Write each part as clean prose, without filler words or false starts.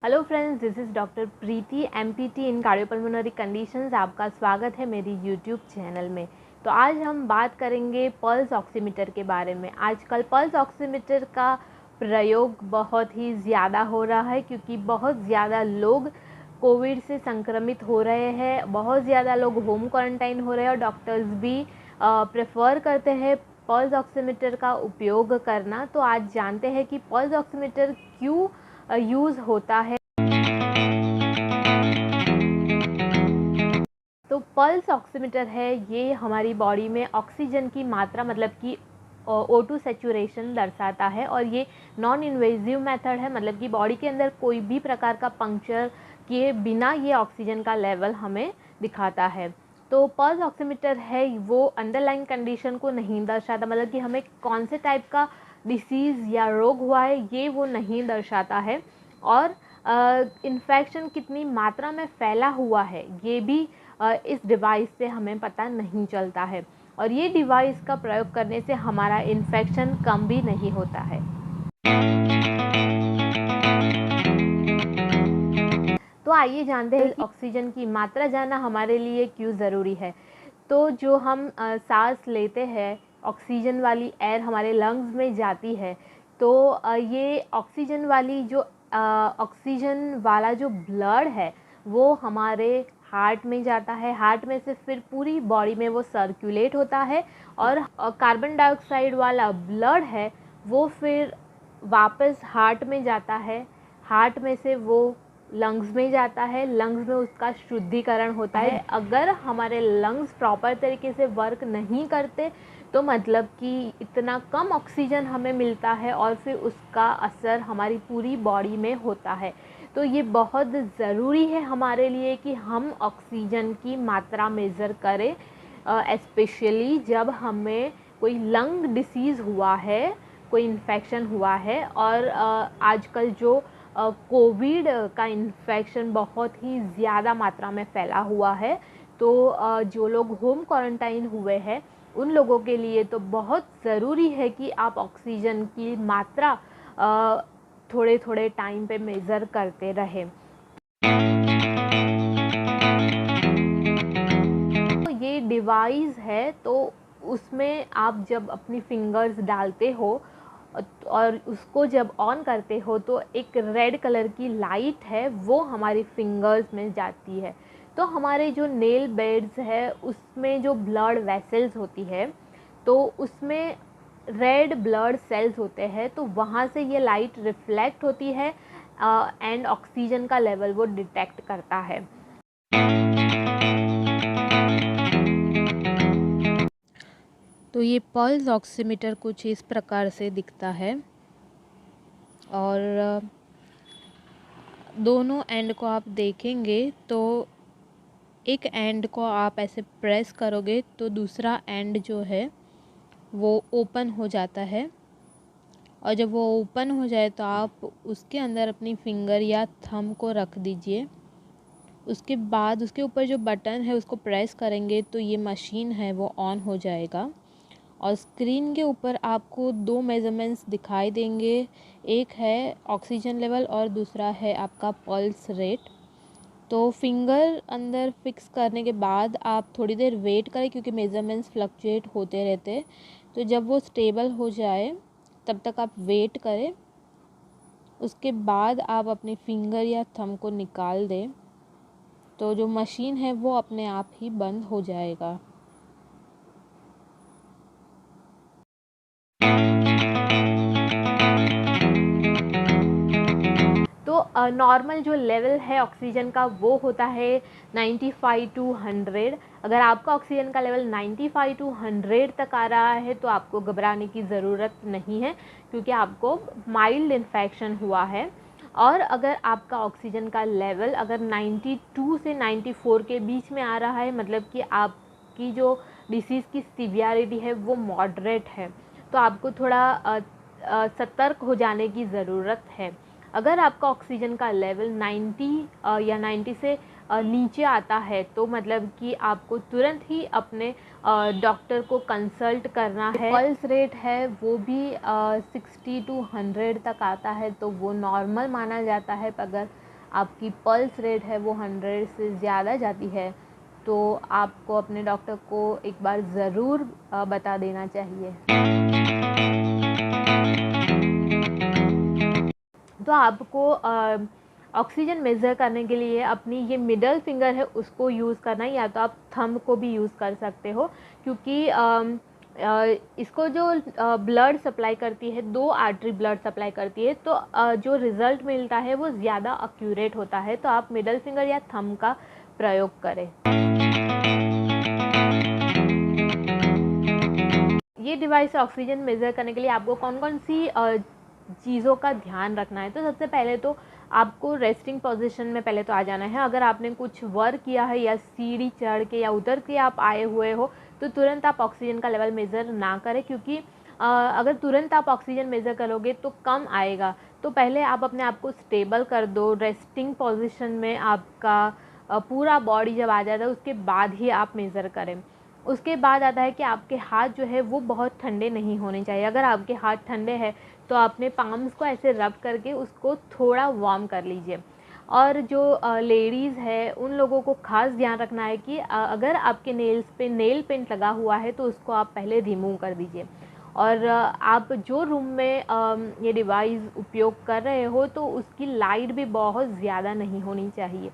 Hello friends, this is doctor Preeti empty in cardiopulmonary conditions. आपका स्वागत है मेरी यूट्यूब चैनल में। तो आज हम बात करेंगे पल्स ऑक्सीमीटर के बारे में। आजकल पल्स ऑक्सीमीटर का प्रयोग बहुत ही ज़्यादा हो रहा है क्योंकि बहुत ज़्यादा लोग कोविड से संक्रमित हो रहे हैं, बहुत ज़्यादा लोग होम क्वारंटाइन हो रहे हैं और डॉक्टर्स भी प्रेफर करते हैं पल्स ऑक्सीमीटर का उपयोग करना। तो आज जानते हैं कि पल्स ऑक्सीमीटर क्यों यूज़ होता है। तो पल्स ऑक्सीमीटर है, ये हमारी बॉडी में ऑक्सीजन की मात्रा मतलब कि O2 सेचुरेशन दर्शाता है और ये नॉन इन्वेजिव मेथड है, मतलब कि बॉडी के अंदर कोई भी प्रकार का पंक्चर किए बिना ये ऑक्सीजन का लेवल हमें दिखाता है। तो पल्स ऑक्सीमीटर है वो अंडरलाइन कंडीशन को नहीं दर्शाता, मतलब कि हमें कौन से टाइप का डिसीज़ या रोग हुआ है ये वो नहीं दर्शाता है। और इन्फेक्शन कितनी मात्रा में फैला हुआ है ये भी इस डिवाइस से हमें पता नहीं चलता है। और ये डिवाइस का प्रयोग करने से हमारा इन्फेक्शन कम भी नहीं होता है। तो आइए जानते हैं ऑक्सीजन की मात्रा जानना हमारे लिए क्यों ज़रूरी है। तो जो हम सांस लेते हैं, ऑक्सीजन वाली एयर हमारे लंग्स में जाती है, तो ये ऑक्सीजन वाली जो ऑक्सीजन वाला जो ब्लड है वो हमारे हार्ट में जाता है। हार्ट में से फिर पूरी बॉडी में वो सर्कुलेट होता है और कार्बन डाइऑक्साइड वाला ब्लड है वो फिर वापस हार्ट में जाता है। हार्ट में से वो लंग्स में जाता है, लंग्स में उसका शुद्धिकरण होता है। अगर हमारे लंग्स प्रॉपर तरीके से वर्क नहीं करते तो मतलब कि इतना कम ऑक्सीजन हमें मिलता है और फिर उसका असर हमारी पूरी बॉडी में होता है। तो ये बहुत ज़रूरी है हमारे लिए कि हम ऑक्सीजन की मात्रा मेज़र करें, एस्पेशली जब हमें कोई लंग डिसीज़ हुआ है, कोई इन्फेक्शन हुआ है। और आजकल जो कोविड का इन्फेक्शन बहुत ही ज़्यादा मात्रा में फैला हुआ है, तो जो लोग होम क्वारंटाइन हुए हैं उन लोगों के लिए तो बहुत ज़रूरी है कि आप ऑक्सीजन की मात्रा थोड़े थोड़े टाइम पे मेज़र करते रहें। तो ये डिवाइस है, तो उसमें आप जब अपनी फिंगर्स डालते हो और उसको जब ऑन करते हो तो एक रेड कलर की लाइट है वो हमारी फिंगर्स में जाती है। तो हमारे जो नेल बेड्स है उसमें जो ब्लड वेसल्स होती है तो उसमें रेड ब्लड सेल्स होते हैं, तो वहाँ से ये लाइट रिफ्लेक्ट होती है एंड ऑक्सीजन का लेवल वो डिटेक्ट करता है। तो ये पल्स ऑक्सीमीटर कुछ इस प्रकार से दिखता है और दोनों एंड को आप देखेंगे तो एक एंड को आप ऐसे प्रेस करोगे तो दूसरा एंड जो है वो ओपन हो जाता है और जब वो ओपन हो जाए तो आप उसके अंदर अपनी फिंगर या थंब को रख दीजिए। उसके बाद उसके ऊपर जो बटन है उसको प्रेस करेंगे तो ये मशीन है वो ऑन हो जाएगा और स्क्रीन के ऊपर आपको दो मेजरमेंट्स दिखाई देंगे। एक है ऑक्सीजन लेवल और दूसरा है आपका पल्स रेट। तो फिंगर अंदर फिक्स करने के बाद आप थोड़ी देर वेट करें क्योंकि मेजरमेंट्स फ्लक्चुएट होते रहते। तो जब वो स्टेबल हो जाए तब तक आप वेट करें। उसके बाद आप अपनी फिंगर या थंब को निकाल दें तो जो मशीन है वो अपने आप ही बंद हो जाएगा। तो नॉर्मल जो लेवल है ऑक्सीजन का वो होता है 95 टू 100। अगर आपका ऑक्सीजन का लेवल 95 टू 100 तक आ रहा है तो आपको घबराने की ज़रूरत नहीं है क्योंकि आपको माइल्ड इन्फेक्शन हुआ है। और अगर आपका ऑक्सीजन का लेवल अगर 92 से 94 के बीच में आ रहा है, मतलब कि आपकी जो डिसीज़ की सिवियरिटी है वो मॉडरेट है, तो आपको थोड़ा सतर्क हो जाने की ज़रूरत है। अगर आपका ऑक्सीजन का लेवल 90 या 90 से नीचे आता है तो मतलब कि आपको तुरंत ही अपने डॉक्टर को कंसल्ट करना है। पल्स रेट है वो भी 60 टू 100 तक आता है तो वो नॉर्मल माना जाता है। अगर आपकी पल्स रेट है वो 100 से ज़्यादा जाती है, तो आपको अपने डॉक्टर को एक बार ज़रूर बता देना चाहिए। तो आपको ऑक्सीजन मेज़र करने के लिए अपनी ये मिडल फिंगर है उसको यूज़ करना है, या तो आप थंब को भी यूज़ कर सकते हो, क्योंकि इसको जो ब्लड सप्लाई करती है, 2 आर्टरी ब्लड सप्लाई करती है, तो जो रिज़ल्ट मिलता है वो ज़्यादा एक्यूरेट होता है। तो आप मिडल फिंगर या थंब का प्रयोग करें। ये डिवाइस ऑक्सीजन मेज़र करने के लिए आपको कौन कौन सी चीज़ों का ध्यान रखना है। तो सबसे पहले तो आपको रेस्टिंग पोजीशन में पहले तो आ जाना है। अगर आपने कुछ वर्क किया है या सीढ़ी चढ़ के या उतर के आप आए हुए हो, तो तुरंत आप ऑक्सीजन का लेवल मेज़र ना करें, क्योंकि अगर तुरंत आप ऑक्सीजन मेज़र करोगे तो कम आएगा। तो पहले आप अपने आप को स्टेबल कर दो। रेस्टिंग पोजीशन में आपका पूरा बॉडी जब आ जाता है उसके बाद ही आप मेज़र करें। उसके बाद आता है कि आपके हाथ जो है वो बहुत ठंडे नहीं होने चाहिए। अगर आपके हाथ ठंडे हैं तो अपने पाम्स को ऐसे रब करके उसको थोड़ा वार्म कर लीजिए। और जो लेडीज़ है उन लोगों को ख़ास ध्यान रखना है कि अगर आपके नेल्स पे नेल पेंट लगा हुआ है तो उसको आप पहले रिमूव कर दीजिए। और आप जो रूम में ये डिवाइस उपयोग कर रहे हो तो उसकी लाइट भी बहुत ज़्यादा नहीं होनी चाहिए।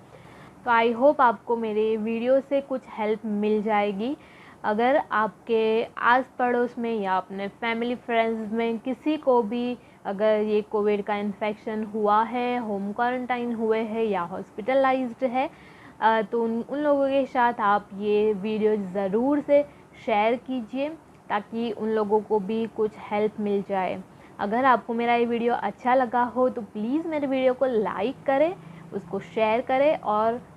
तो आई होप आपको मेरे वीडियो से कुछ हेल्प मिल जाएगी। अगर आपके आस पड़ोस में या अपने फैमिली फ्रेंड्स में किसी को भी अगर ये कोविड का इन्फेक्शन हुआ है, होम क्वारंटाइन हुए हैं या हॉस्पिटलाइज्ड है, तो उन लोगों के साथ आप ये वीडियो ज़रूर से शेयर कीजिए, ताकि उन लोगों को भी कुछ हेल्प मिल जाए। अगर आपको मेरा ये वीडियो अच्छा लगा हो तो प्लीज़ मेरे वीडियो को लाइक करें, उसको शेयर करें,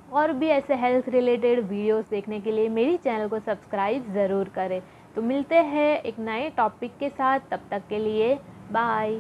और भी ऐसे हेल्थ रिलेटेड वीडियोस देखने के लिए मेरी चैनल को सब्सक्राइब ज़रूर करें। तो मिलते हैं एक नए टॉपिक के साथ, तब तक के लिए बाय।